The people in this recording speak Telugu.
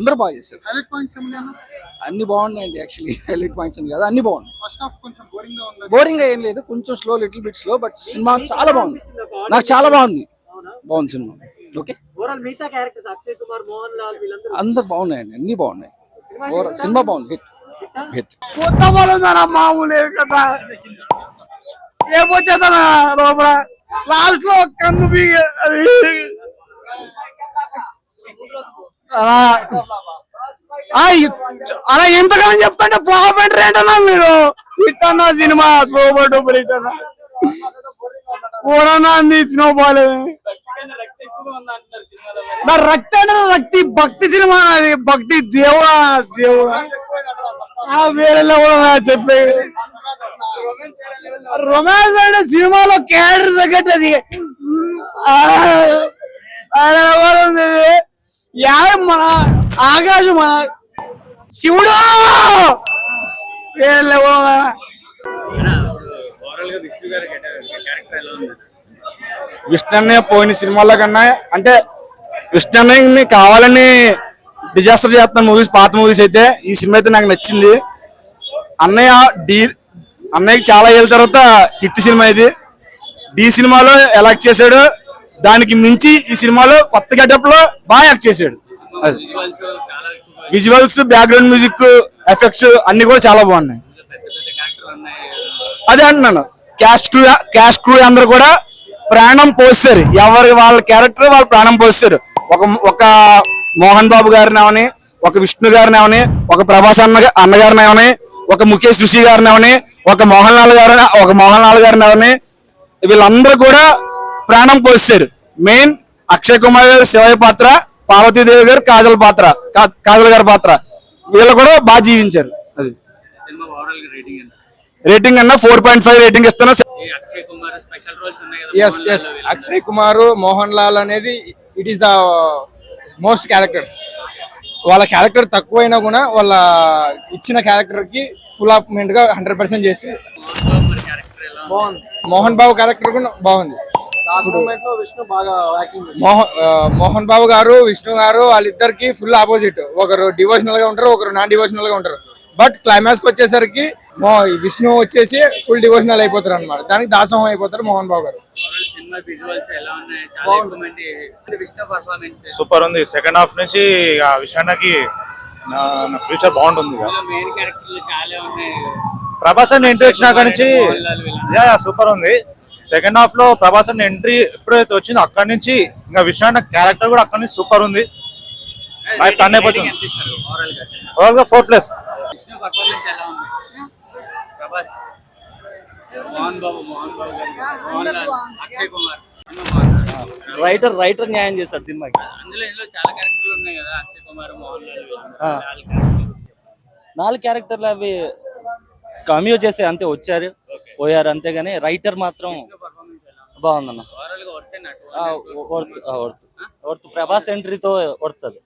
అందరూ బాగా చేశారు. హైలైట్ పాయింట్స్ ఏమన్నా? అన్ని బాగున్నాయండి. యాక్చువల్లీ హైలైట్ పాయింట్స్ అని కాదు, అన్ని బాగున్నాయి. ఫస్ట్ హాఫ్ కొంచెం బోరింగ్ గా ఉంది. బోరింగ్ గా ఏం లేదు, కొంచెం slow, little bit slow, but cinema చాలా బాగుంది. నాకు చాలా బాగుంది సినిమా. ఓకే, మిగతా క్యారెక్టర్స్ అక్షయ్ కుమార్, మోహన్ లాల్ వీళ్ళందరూ అందరు బాగున్నాయండి, అన్ని బాగున్నాయి. సినిమా బాగుంది, హిట్. కొత్త బాగుందా మామూలు కదా, ఏమొచ్చేదా లోపల లాస్ట్ లో కన్ను అలా ఎంతగానో చెప్తుంటే ఫ్లాప్ అంటే ఏంటన్నా మీరు ఇట్టన్నా సినిమా సూపర్ డూపర్ ఇట్టన్నా ఓరన్నా సినిమా బాగాలేదు. రక్తి అంటే రక్తి భక్తి సినిమా, అది భక్తి దేవుడా దేవుడా వేరే చెప్పే రొమాన్స్ అంటే సినిమాలో క్యారెక్టర్ తగ్గట్టు అది మన ఆకాశం మన శివుడు విష్ణు పోయిన సినిమాల్లో కన్నా అంటే విష్ణు కావాలని డిజాస్టర్ చేస్తున్న మూవీస్, పాత మూవీస్ అయితే ఈ సినిమా అయితే నాకు నచ్చింది. అన్నయ్యకి చాలా ఏళ్ళ తర్వాత హిట్ సినిమా ఇది. డి సినిమాలో ఎలా యాక్ట్ చేశాడు, దానికి మించి ఈ సినిమాలో కొత్త గెటప్ లో బాగా యాక్ట్ చేశాడు. అది విజువల్స్, బ్యాక్గ్రౌండ్ మ్యూజిక్, ఎఫెక్ట్స్ అన్ని కూడా చాలా బాగున్నాయి. అదే అంటున్నాను, క్యాస్ట్ క్రూ అందరూ కూడా ప్రాణం పోస్తారు. ఎవరి వాళ్ళ క్యారెక్టర్ వాళ్ళు ప్రాణం పోస్తారు. ఒక మోహన్ బాబు గారిని అవని, ఒక విష్ణు గారిని అవని, ఒక ప్రభాస్ అన్నగారిని అవని, ఒక ముఖేష్ ఋషి గారిని అవని, ఒక మోహన్ లాల్ గారిని అవని, వీళ్ళందరూ కూడా ప్రాణం పోస్తారు. మెయిన్ అక్షయ్ కుమార్ గారు శివయ్య పాత్ర, పార్వతీదేవి గారు కాజల్ గారి పాత్ర, వీళ్ళు కూడా బాగా జీవించారు. అది రేటింగ్ అన్నా 4.5 రేటింగ్ ఇస్తున్నా. అక్షయ్ కుమార్, మోహన్ లాల్ అనేది it is the most characters. వాళ్ళ క్యారెక్టర్ తక్కువైనా కూడా వాళ్ళ ఇచ్చిన క్యారెక్టర్ కి ఫుల్ అప్మెంట్ గా 100% చేసి. మోహన్ బాబు క్యారెక్టర్ కూడా బాగుంది. మోహన్ బాబు గారు, విష్ణు గారు వాళ్ళిద్దరికి ఫుల్ ఆపోజిట్. ఒకరు డివోషనల్ గా ఉంటారు, ఒకరు నాన్ డివోషనల్ గా ఉంటారు. బట్ క్లైమాక్స్ కి వచ్చేసరికి విష్ణు వచ్చేసి ఫుల్ డివోషనల్ అయిపోతారు అనమాట. దానికి దాసోహం అయిపోతారు మోహన్ బాబు గారు. సూపర్ ఉంది. సెకండ్ హాఫ్ నుంచి విషయానికి ఫ్యూచర్ బాగుంటుంది. ప్రభాస్ అన్న ఎంట్రీ వచ్చినాక నుంచి సూపర్ ఉంది. సెకండ్ హాఫ్ లో ప్రభాస్ అన్న ఎంట్రీ ఎప్పుడైతే వచ్చిందో అక్కడి నుంచి ఇంకా విషయాన్న క్యారెక్టర్ కూడా అక్కడి నుంచి సూపర్ ఉంది. టర్న్ అయిపోతుంది. ఓవరాల్ గా 4+. రైటర్ న్యాయం చేస్తాడు సినిమాకి. చాలా క్యారెక్టర్లు ఉన్నాయి కదా, అక్షయ్ కుమార్, మోహన్ లాల్, 4 క్యారెక్టర్లు అవి కమ్యూ చేసి అంతే వచ్చారు పోయారు అంతేగాని రైటర్ మాత్రం బాగుందన్న. ప్రభాస్ ఎంట్రీతో వర్తది.